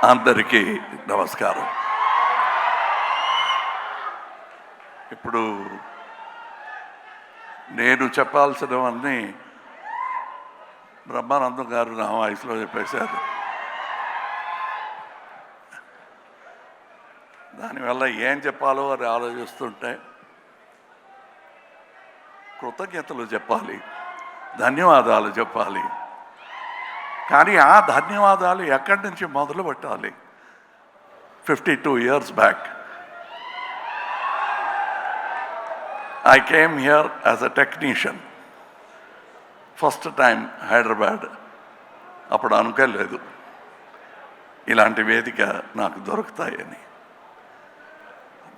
అందరికీ నమస్కారం. ఇప్పుడు నేను చెప్పాల్సినవన్నీ బ్రహ్మానందం గారు నా వాయిస్లో చెప్పేశారు. దానివల్ల ఏం చెప్పాలో అని ఆలోచిస్తుంటే కృతజ్ఞతలు చెప్పాలి, ధన్యవాదాలు చెప్పాలి. కానీ ఆ ధన్యవాదాలు ఎక్కడి నుంచి మొదలు పెట్టాలి? 52 years back I came here as a technician. First time Hyderabad. అప్పుడు అనుకోలేదు ఇలాంటి వేదిక నాకు దొరుకుతాయని.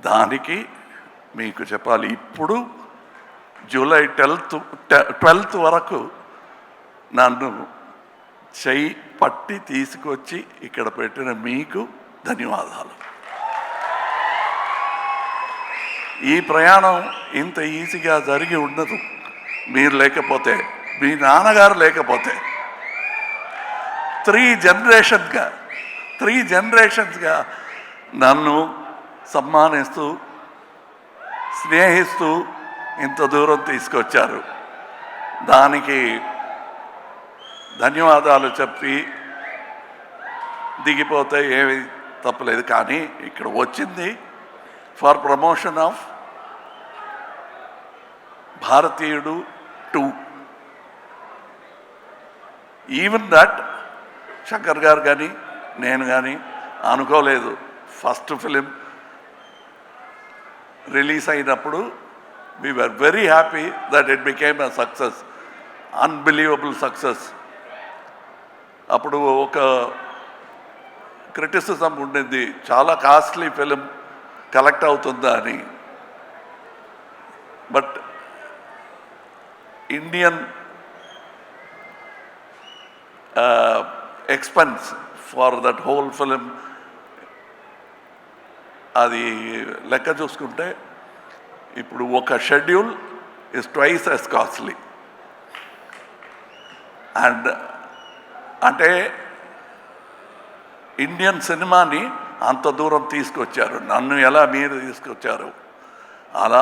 దానికి మీకు చెప్పాలి, ఇప్పుడు జూలై 12th వరకు నన్ను చెయ్యి పట్టి తీసుకొచ్చి ఇక్కడ పెట్టిన మీకు ధన్యవాదాలు. ఈ ప్రయాణం ఇంత ఈజీగా జరిగి ఉండదు మీరు లేకపోతే, మీ నాన్నగారు లేకపోతే. 3 జనరేషన్స్గా నన్ను సమ్మానిస్తూ స్నేహిస్తూ ఇంత దూరం తీసుకొచ్చారు. దానికి ధన్యవాదాలు చెప్పి దిగిపోతే ఏమి తప్పలేదు. కానీ ఇక్కడ వచ్చింది ఫర్ ప్రమోషన్ ఆఫ్ భారతీయుడు 2. ఈవెన్ దట్ శంకర్ గారు కానీ నేను కానీ అనుకోలేదు. ఫస్ట్ ఫిలిం రిలీజ్ అయినప్పుడు we were very happy that it became a success, unbelievable success. అప్పుడు ఒక క్రిటిసిజం ఉండింది, చాలా కాస్ట్లీ ఫిలిం కలెక్ట్ అవుతుందా అని. But Indian expense for that whole film అది లెక్క చూసుకుంటే ఇప్పుడు ఒక schedule is twice as costly. And అంటే ఇండియన్ సినిమాని అంత దూరం తీసుకొచ్చారు. నన్ను ఎలా మీరు తీసుకొచ్చారు, అలా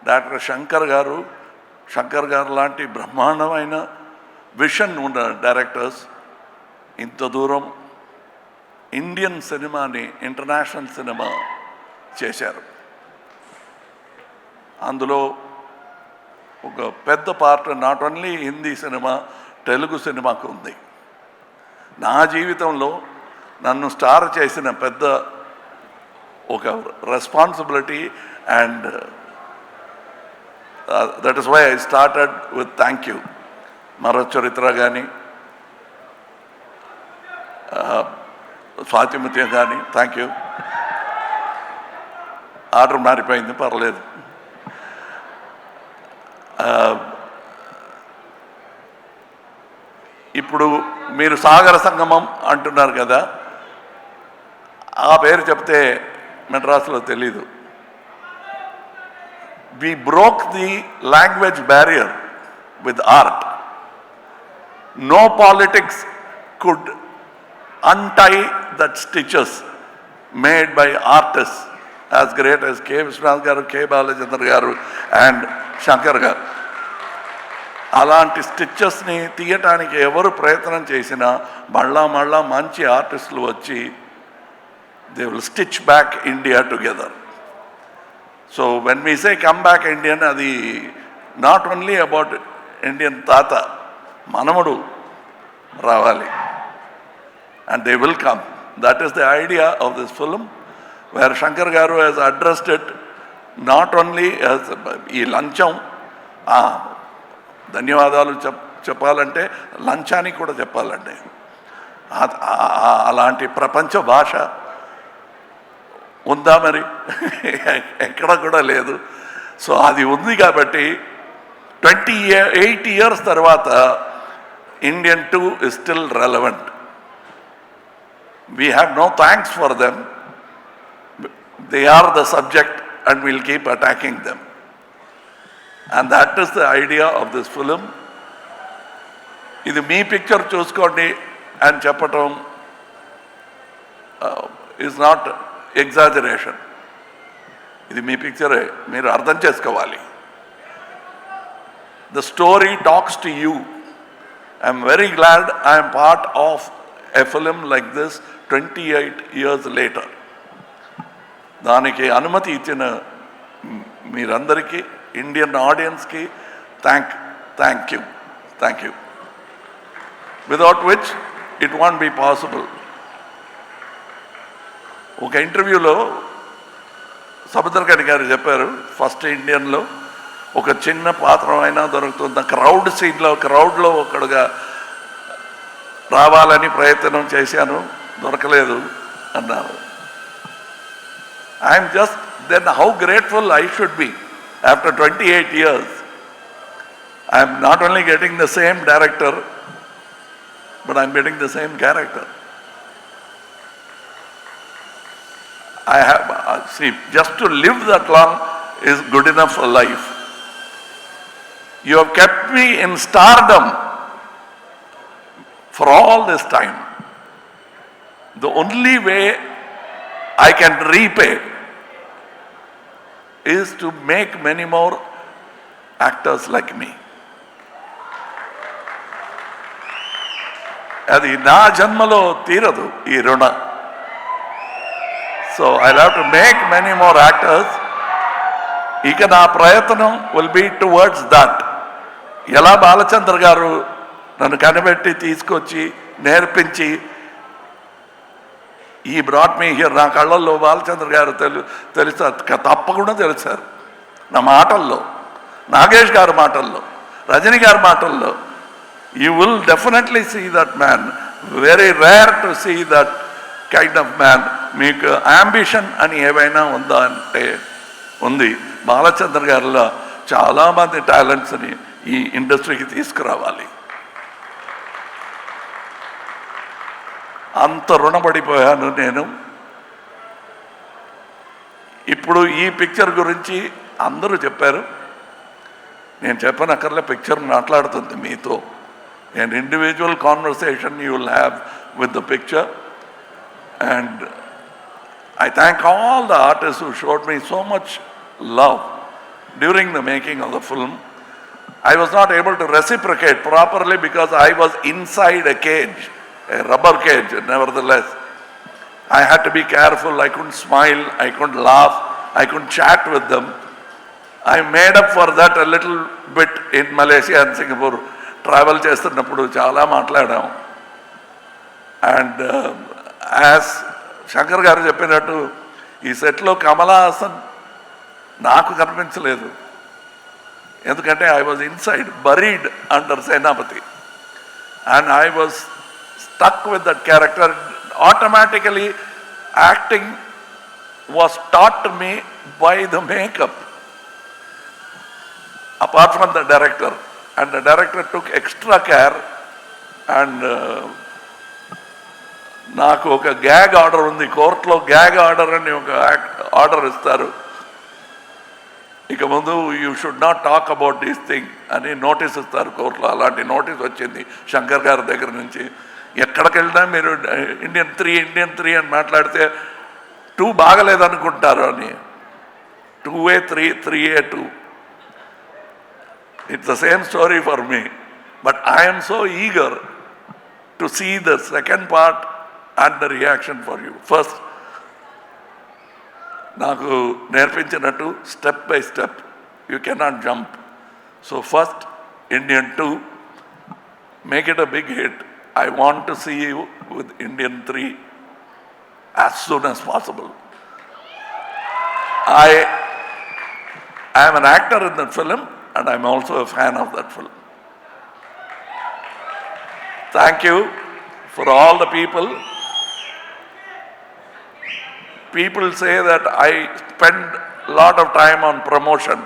డాక్టర్ శంకర్ గారు లాంటి బ్రహ్మాండమైన విషన్ ఉన్న డైరెక్టర్స్ ఇంత దూరం ఇండియన్ సినిమాని ఇంటర్నేషనల్ సినిమా చేశారు. అందులో ఒక పెద్ద part not only Hindi cinema, Telugu సినిమాకు ఉంది. నా జీవితంలో నన్ను స్టార్ చేసిన పెద్ద ఒక responsibility. And that is why I started with thank you. Marocharitra కానీ స్వాతిముత్యం కానీ థ్యాంక్ యూ. ఆర్డర్ మారిపోయింది, పర్లేదు. ఇప్పుడు మీరు సాగర సంగమం అంటున్నారు కదా, ఆ పేరు చెప్తే మెడ్రాస్లో తెలీదు. we broke the language barrier with art. No politics could untie that stitches made by artists as great as K. Vishwanath garu, K. Balachandra garu and Shankar garu. అలాంటి స్టిచెస్ని తీయటానికి ఎవరు ప్రయత్నం చేసినా మళ్ళా మంచి ఆర్టిస్టులు వచ్చి they will stitch back India together. So when we say come back Indian, అది నాట్ ఓన్లీ అబౌట్ ఇండియన్ తాత, మనముడు రావాలి. And they will come. That is the idea of this film, where Shankar garu has addressed it not only as ఈ లంచం. ధన్యవాదాలు చెప్పాలంటే లంచానికి కూడా చెప్పాలండి. అలాంటి ప్రపంచ భాష ఉందా మరి? ఎక్కడ కూడా లేదు. సో అది ఉంది కాబట్టి 28 years తర్వాత Indian 2 is still relevant. We have no thanks for them. They are the subject and we'll keep attacking them. And that is the idea of this film. ఇది మీ పిక్చర్ చూసుకోండి అని చెప్పటం is not exaggeration. ఇది మీ పిక్చరే, మీరు అర్థం చేసుకోవాలి. The story talks to you. I am very glad I am part of a film like this 28 years later. దానికి అనుమతి ఇచ్చిన మీరందరికీ, ఇండియన్ ఆడియన్స్కి thank you. Without which it won't be possible. ఒక ఇంటర్వ్యూలో సముద్రకని గారు చెప్పారు, ఫస్ట్ ఇండియన్లో ఒక చిన్న పాత్ర అయినా దొరుకుతుంది, క్రౌడ్లో ఒకడుగా రావాలని ప్రయత్నం చేశాను, దొరకలేదు అన్నారు. I'm just then how grateful I should be after 28 years. I'm not only getting the same director, but I'm getting the same character. I have, see, just to live that long is good enough for life. You have kept me in stardom for all this time. The only way I can repay is to make many more actors like me. అది నా జన్మలో తీరదు ఈ రుణ. So I'll have to make many more actors. ఇక నా ప్రయత్నం will be towards that. ఎలా బాలచంద్ర గారు నన్ను కనిపెట్టి తీసుకొచ్చి నేర్పించి ఈ బ్రాట్ మీ హియర్, నా కళ్ళల్లో బాలచంద్ర గారు తెలుస్తారు, తప్పకుండా తెలుసారు నా మాటల్లో, నాగేష్ గారి మాటల్లో, రజనీ గారి మాటల్లో. You will definitely see that man. Very rare to see that kind of man. మీకు అంబిషన్ అని ఏవైనా ఉందా అంటే ఉంది. బాలచంద్ర గారిలో చాలామంది టాలెంట్స్ని ఈ ఇండస్ట్రీకి తీసుకురావాలి. అంత రుణపడిపోయాను నేను. ఇప్పుడు ఈ పిక్చర్ గురించి అందరూ చెప్పారు, నేను చెప్పనక్కర్లే, పిక్చర్ మాట్లాడుతుంది మీతో. An individual conversation you will have with the picture, and I thank all the artists who showed me so much love during the making of the film. I was not able to reciprocate properly because I was inside a cage, a rubber cage. Nevertheless, I had to be careful. I couldn't smile, I couldn't laugh, I couldn't chat with them. I made up for that a little bit in Malaysia and Singapore. Travel చేస్తున్నప్పుడు చాలా మాట్లాడాం. And as Shankar గారు చెప్పినట్టు ఈ సెట్లో కమలా హాసన్ నాకు కనిపించలేదు, ఎందుకంటే I was inside, buried under Senapathi, and I was stuck with that character. Automatically acting was taught to me by the makeup apart from the director. And the director took extra care, and నాకు ఒక gag order ఉంది కోర్టులో. Gag order అని ఒక order ఇస్తారు, ఇక ముందు you should not talk about this thing అని నోటీస్ ఇస్తారు కోర్టులో. అలాంటి నోటీస్ వచ్చింది శంకర్ గారి దగ్గర నుంచి. ఎక్కడికి వెళ్ళినా మీరు ఇండియన్ త్రీ అని మాట్లాడితే 2 బాగలేదనుకుంటారు అని, 2A 3A 2. It's the same story for me, but I am so eager to see the second part and the reaction for you. First, నాకు నేర్పించినట్టు step by step, you cannot jump. So first, Indian 2, make it a big hit. I want to see you with Indian 3 as soon as possible. I am an actor in that film, and I'm also a fan of that film. Thank you for all the people. People say that I spend a lot of time on promotion.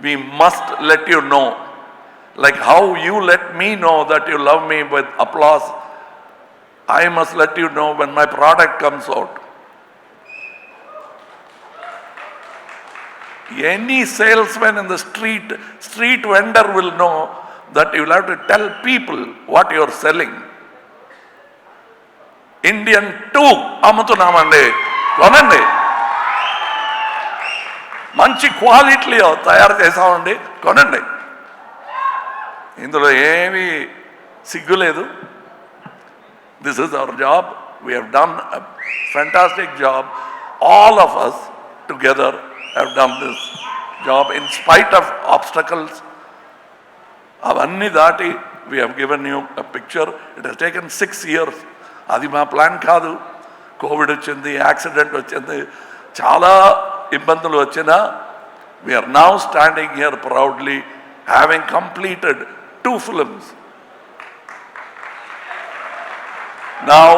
We must let you know, like how you let me know that you love me with applause, I must let you know when my product comes out. Any salesman in the street vendor will know that you will have to tell people what you are selling. Indian 2 అమ్ముతున్నామండి, కొనండి. మంచి క్వాలిటీలో తయారు చేసామండి, కొనండి. ఇందులో ఏమీ సిగ్గు లేదు. This is our job. We have done a fantastic job. All of us together have done this job in spite of obstacles. అవన్నీ దాటి we have given you a picture. It has taken 6 years. అది మా plan కాదు. Covid వచ్చింది, accident వచ్చింది, చాలా ఇబ్బందులు వచ్చినా we are now standing here proudly having completed 2 films. Now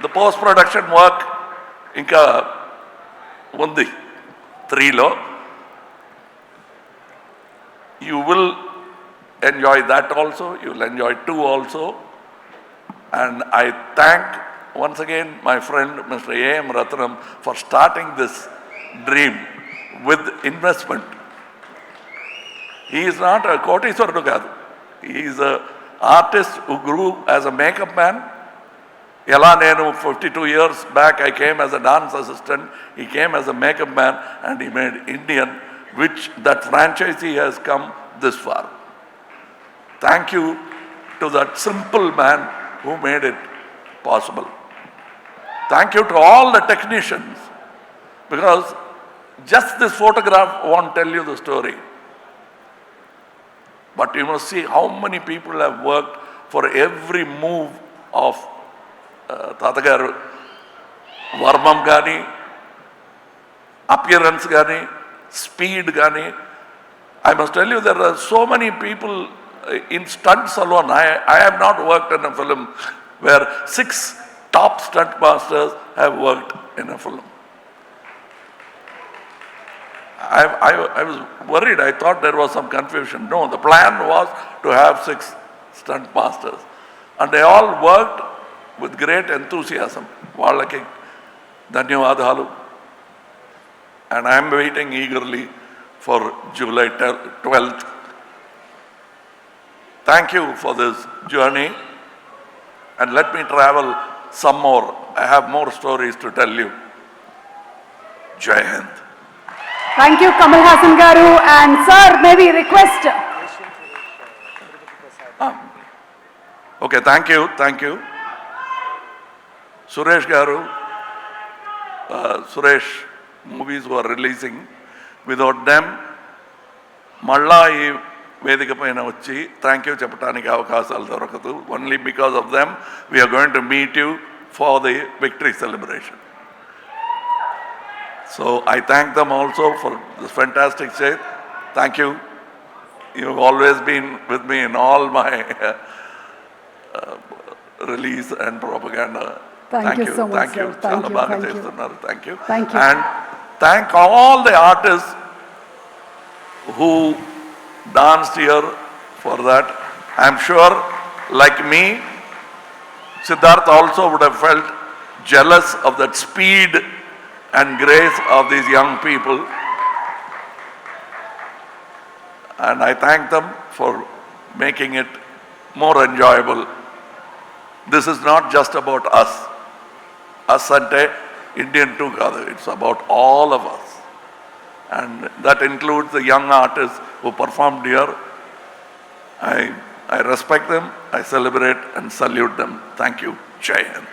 the post production work ఇంకా ఉంది 3లో. You will enjoy that also. You will enjoy 2 also. And I thank once again my friend Mr. A.M. Ratnam for starting this dream with investment. He is not a కోటీశ్వరుడు కాదు. He is an artist who grew as a makeup man. ఎలా నేను 52 years back I came as a dance assistant, he came as a makeup man and he made Indian, which that franchisee has come this far. Thank you to that simple man who made it possible. Thank you to all the technicians, because just this photograph won't tell you the story. But you must see how many people have worked for every move of తాతగారు. వర్మం కానీ, appearance కానీ, speed కానీ. I must tell you, there are so many people in stunts alone. I have not worked in a film where 6 top stunt masters have worked in a film. I was worried. I thought there was some confusion. No, the plan was to have 6 stunt masters. And they all worked with great enthusiasm. వాళ్ళకి ధన్యవాదాలు. And I am waiting eagerly for July 12th. Thank you for this journey. And let me travel some more. I have more stories to tell you. Jai Hind. Thank you, Kamal Haasan garu. And sir, maybe request. Okay, thank you. Suresh garu, Suresh movies who are releasing. Without them, మళ్ళా ఈ వేదిక పైన వచ్చి thank you చెప్పడానికి అవకాశాలు దొరకదు. Only because of them we are going to meet you for the victory celebration. So I thank them also for this fantastic stage. Thank you. You have always been with me in all my release and propaganda. Thank you so much, thank you. sir. Thank చాలా you, బాగా thank you. చేస్తున్నారు. Thank you. Thank you. And thank all the artists who danced here for that. I'm sure, like me, Siddharth also would have felt jealous of that speed and grace of these young people. And I thank them for making it more enjoyable. This is not just about us. Us ante Indian 2 kaadu. It's about all of us. And that includes the young artists who performed here. I respect them, I celebrate and salute them. Thank you. Jai Hind.